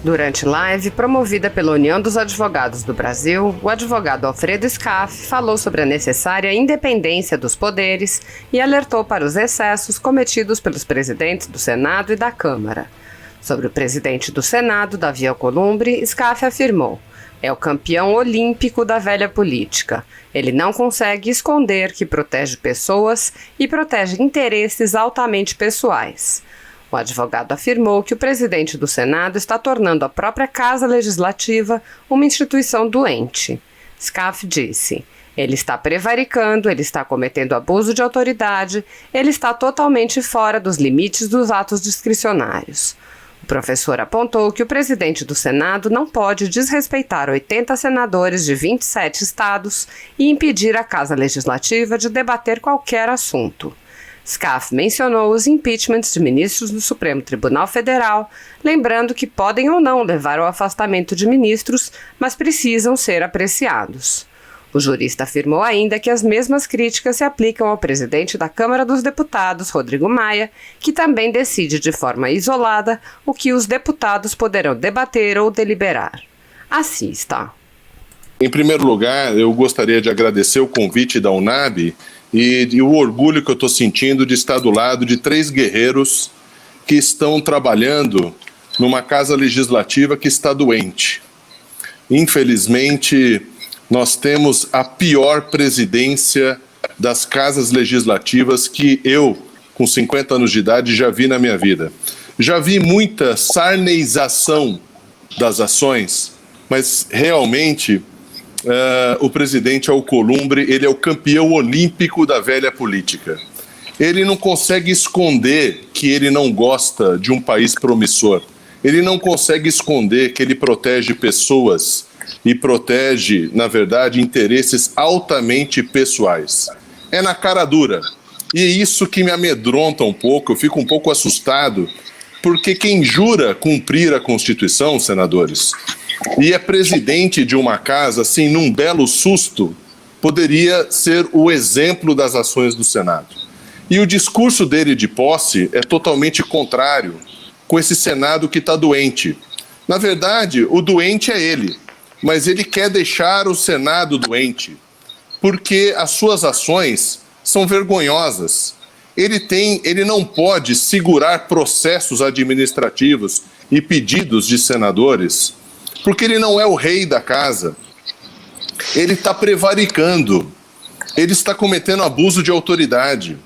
Durante live promovida pela União dos Advogados do Brasil, o advogado Alfredo Scaff falou sobre a necessária independência dos poderes e alertou para os excessos cometidos pelos presidentes do Senado e da Câmara. Sobre o presidente do Senado, Davi Alcolumbre, Scaff afirmou: é o campeão olímpico da velha política. Ele não consegue esconder que protege pessoas e protege interesses altamente pessoais. O advogado afirmou que o presidente do Senado está tornando a própria Casa Legislativa uma instituição doente. Scaff disse: ele está prevaricando, ele está cometendo abuso de autoridade, ele está totalmente fora dos limites dos atos discricionários. O professor apontou que o presidente do Senado não pode desrespeitar 80 senadores de 27 estados e impedir a Casa Legislativa de debater qualquer assunto. Scaff mencionou os impeachments de ministros do Supremo Tribunal Federal, lembrando que podem ou não levar ao afastamento de ministros, mas precisam ser apreciados. O jurista afirmou ainda que as mesmas críticas se aplicam ao presidente da Câmara dos Deputados, Rodrigo Maia, que também decide de forma isolada o que os deputados poderão debater ou deliberar. Assista. Em primeiro lugar, eu gostaria de agradecer o convite da UNAB e o orgulho que eu estou sentindo de estar do lado de 3 guerreiros que estão trabalhando numa casa legislativa que está doente. Infelizmente, nós temos a pior presidência das casas legislativas que eu, com 50 anos de idade, já vi na minha vida. Já vi muita sarneização das ações, mas realmente o presidente Alcolumbre, ele é o campeão olímpico da velha política. Ele não consegue esconder que ele não gosta de um país promissor. Ele não consegue esconder que ele protege pessoas e protege, na verdade, interesses altamente pessoais. É na cara dura. E é isso que me amedronta um pouco, eu fico um pouco assustado, porque quem jura cumprir a Constituição, senadores, e é presidente de uma casa, assim, num belo susto, poderia ser o exemplo das ações do Senado. E o discurso dele de posse é totalmente contrário com esse Senado que está doente. Na verdade, o doente é ele, mas ele quer deixar o Senado doente, porque as suas ações são vergonhosas. Ele não pode segurar processos administrativos e pedidos de senadores, porque ele não é o rei da casa. Ele está prevaricando, ele está cometendo abuso de autoridade,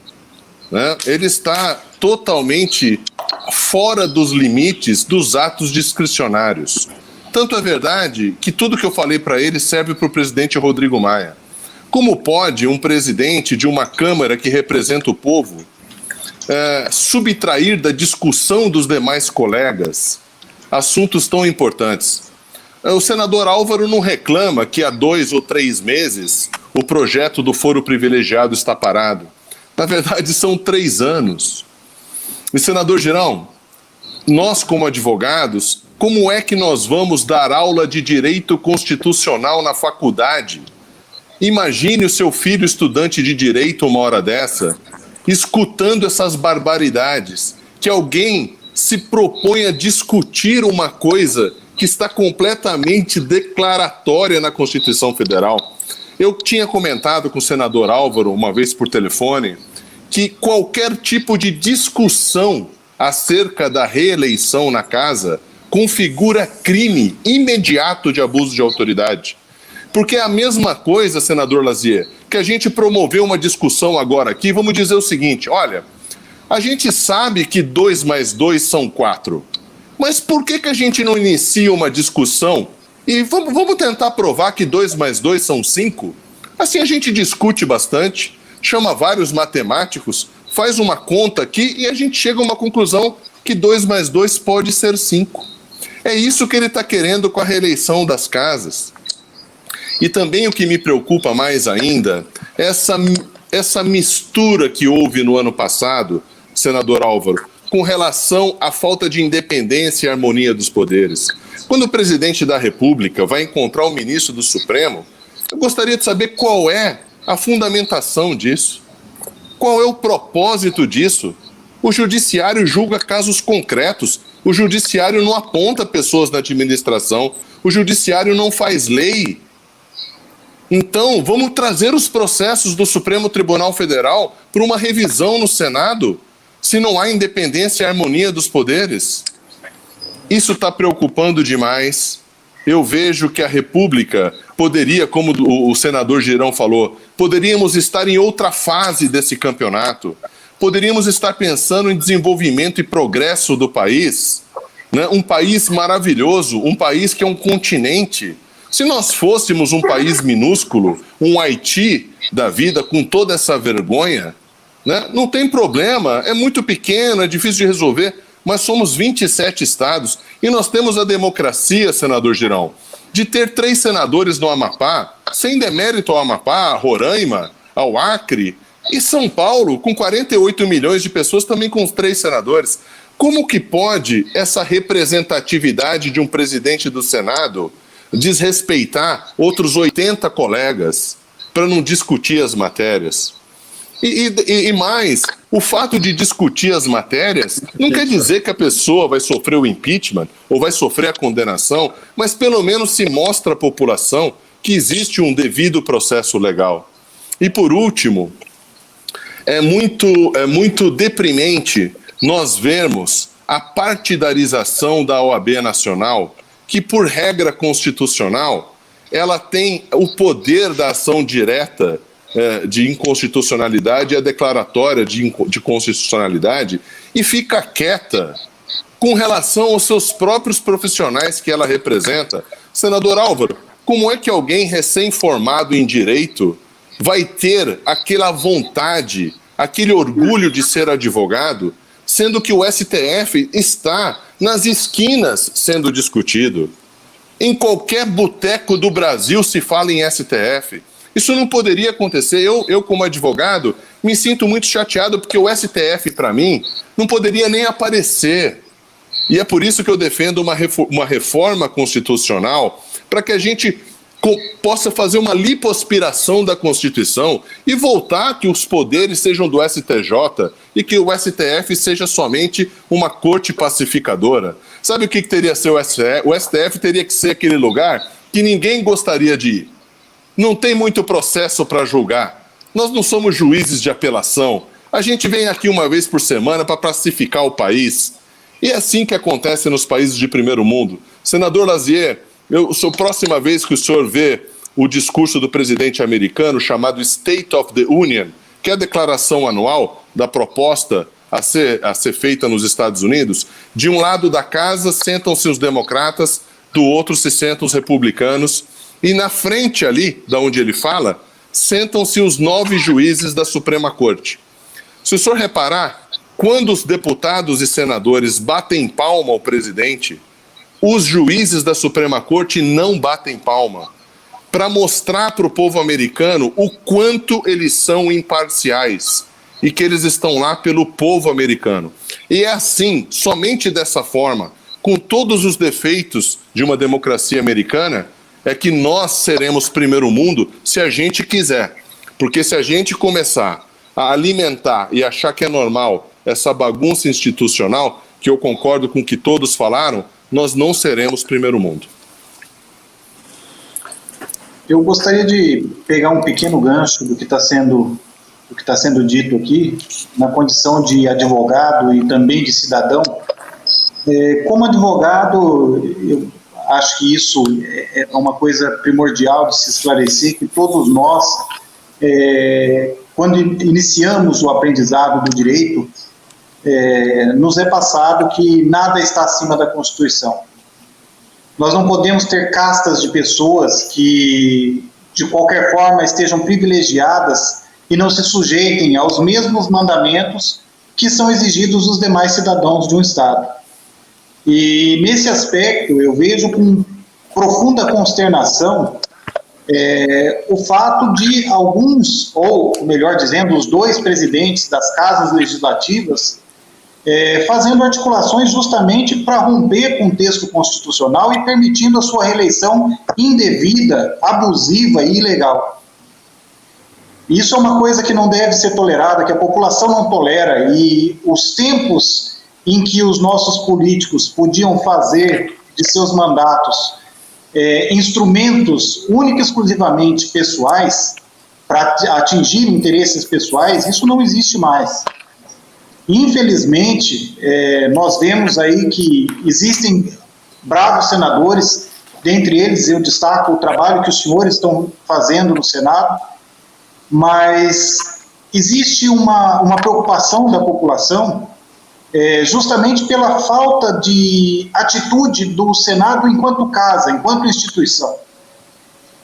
né? Ele está totalmente fora dos limites dos atos discricionários. Tanto é verdade que tudo que eu falei para ele serve para o presidente Rodrigo Maia. Como pode um presidente de uma Câmara que representa o povo subtrair da discussão dos demais colegas assuntos tão importantes? O senador Álvaro não reclama que há 2 ou 3 meses o projeto do foro privilegiado está parado. Na verdade, são 3 anos. E, senador Girão, nós como advogados, como é que nós vamos dar aula de direito constitucional na faculdade? Imagine o seu filho estudante de direito uma hora dessa, escutando essas barbaridades, que alguém se propõe a discutir uma coisa que está completamente declaratória na Constituição Federal. Eu tinha comentado com o senador Álvaro, uma vez por telefone, que qualquer tipo de discussão acerca da reeleição na casa configura crime imediato de abuso de autoridade. Porque é a mesma coisa, senador Lazier, que a gente promoveu uma discussão agora aqui, vamos dizer o seguinte: olha, a gente sabe que 2 mais 2 são 4, mas por que a gente não inicia uma discussão e vamos tentar provar que 2 mais 2 são 5? Assim a gente discute bastante, chama vários matemáticos, faz uma conta aqui e a gente chega a uma conclusão que 2 mais 2 pode ser 5. É isso que ele está querendo com a reeleição das casas. E também o que me preocupa mais ainda é essa mistura que houve no ano passado, senador Álvaro, com relação à falta de independência e harmonia dos poderes. Quando o presidente da República vai encontrar o ministro do Supremo, eu gostaria de saber qual é a fundamentação disso. Qual é o propósito disso? O judiciário julga casos concretos, O judiciário não aponta pessoas na administração, o judiciário não faz lei. Então, vamos trazer os processos do Supremo Tribunal Federal para uma revisão no Senado, se não há independência e harmonia dos poderes. Isso está preocupando demais. Eu vejo que a República poderia, como o senador Girão falou, poderíamos estar em outra fase desse campeonato. Poderíamos estar pensando em desenvolvimento e progresso do país, né? Um país maravilhoso, um país que é um continente. Se nós fôssemos um país minúsculo, um Haiti da vida, com toda essa vergonha, né? Não tem problema, é muito pequeno, é difícil de resolver, mas somos 27 estados e nós temos a democracia, senador Girão, de ter 3 senadores no Amapá, sem demérito ao Amapá, a Roraima, ao Acre, e São Paulo, com 48 milhões de pessoas, também com 3 senadores. Como que pode essa representatividade de um presidente do Senado desrespeitar outros 80 colegas para não discutir as matérias? E mais, o fato de discutir as matérias não quer dizer que a pessoa vai sofrer o impeachment ou vai sofrer a condenação, mas pelo menos se mostra à população que existe um devido processo legal. E por último, é muito deprimente nós vermos a partidarização da OAB Nacional, que por regra constitucional, ela tem o poder da ação direta de inconstitucionalidade e a declaratória de constitucionalidade e fica quieta com relação aos seus próprios profissionais que ela representa. Senador Álvaro, como é que alguém recém-formado em direito vai ter aquela vontade, aquele orgulho de ser advogado, sendo que o STF está nas esquinas sendo discutido? Em qualquer boteco do Brasil se fala em STF. Isso não poderia acontecer. Eu, como advogado, me sinto muito chateado porque o STF, para mim, não poderia nem aparecer. E é por isso que eu defendo uma reforma constitucional para que a gente possa fazer uma lipoaspiração da Constituição e voltar que os poderes sejam do STJ e que o STF seja somente uma corte pacificadora. Sabe o que teria que ser o STF? O STF teria que ser aquele lugar que ninguém gostaria de ir. Não tem muito processo para julgar. Nós não somos juízes de apelação. A gente vem aqui uma vez por semana para pacificar o país. E é assim que acontece nos países de primeiro mundo. Senador Lazier, a próxima vez que o senhor vê o discurso do presidente americano chamado State of the Union, que é a declaração anual da proposta a ser feita nos Estados Unidos, de um lado da casa sentam-se os democratas, do outro se sentam os republicanos, e na frente ali, da onde ele fala, sentam-se os 9 juízes da Suprema Corte. Se o senhor reparar, quando os deputados e senadores batem palma ao presidente, os juízes da Suprema Corte não batem palma, para mostrar para o povo americano o quanto eles são imparciais e que eles estão lá pelo povo americano. E é assim, somente dessa forma, com todos os defeitos de uma democracia americana, é que nós seremos primeiro mundo se a gente quiser. Porque se a gente começar a alimentar e achar que é normal essa bagunça institucional, que eu concordo com o que todos falaram, nós não seremos primeiro mundo. Eu gostaria de pegar um pequeno gancho do que está sendo dito aqui, na condição de advogado e também de cidadão. Como advogado, eu acho que isso é uma coisa primordial de se esclarecer, que todos nós, quando iniciamos o aprendizado do direito, nos é passado que nada está acima da Constituição. Nós não podemos ter castas de pessoas que, de qualquer forma, estejam privilegiadas e não se sujeitem aos mesmos mandamentos que são exigidos dos demais cidadãos de um Estado. E, nesse aspecto, eu vejo com profunda consternação o fato de alguns, ou melhor dizendo, os 2 presidentes das casas legislativas fazendo articulações justamente para romper com o texto constitucional e permitindo a sua reeleição indevida, abusiva e ilegal. Isso é uma coisa que não deve ser tolerada, que a população não tolera, e os tempos em que os nossos políticos podiam fazer de seus mandatos instrumentos única e exclusivamente pessoais, para atingir interesses pessoais, isso não existe mais. Infelizmente, nós vemos aí que existem bravos senadores, dentre eles eu destaco o trabalho que os senhores estão fazendo no Senado, mas existe uma preocupação da população justamente pela falta de atitude do Senado enquanto casa, enquanto instituição.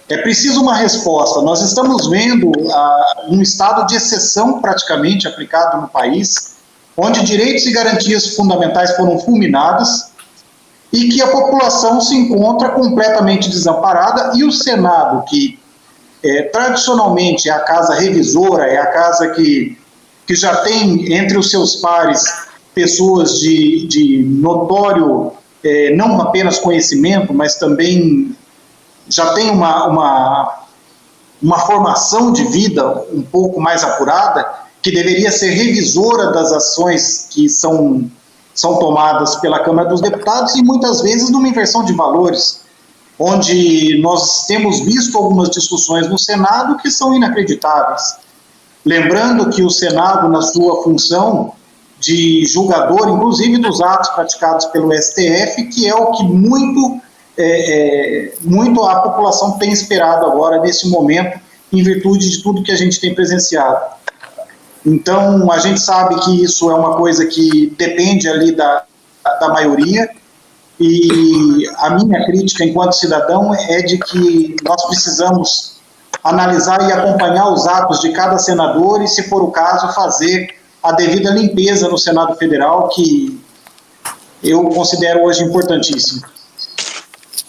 É preciso uma resposta. Nós estamos vendo um estado de exceção praticamente aplicado no país, onde direitos e garantias fundamentais foram fulminadas e que a população se encontra completamente desamparada, e o Senado, que tradicionalmente é a casa revisora, é a casa que já tem entre os seus pares pessoas de notório, não apenas conhecimento, mas também já tem uma formação de vida um pouco mais apurada, que deveria ser revisora das ações que são tomadas pela Câmara dos Deputados, e muitas vezes numa inversão de valores, onde nós temos visto algumas discussões no Senado que são inacreditáveis. Lembrando que o Senado, na sua função de julgador, inclusive dos atos praticados pelo STF, que é o que muito a população tem esperado agora, nesse momento, em virtude de tudo que a gente tem presenciado. Então, a gente sabe que isso é uma coisa que depende ali da maioria, e a minha crítica enquanto cidadão é de que nós precisamos analisar e acompanhar os atos de cada senador e, se for o caso, fazer a devida limpeza no Senado Federal, que eu considero hoje importantíssimo.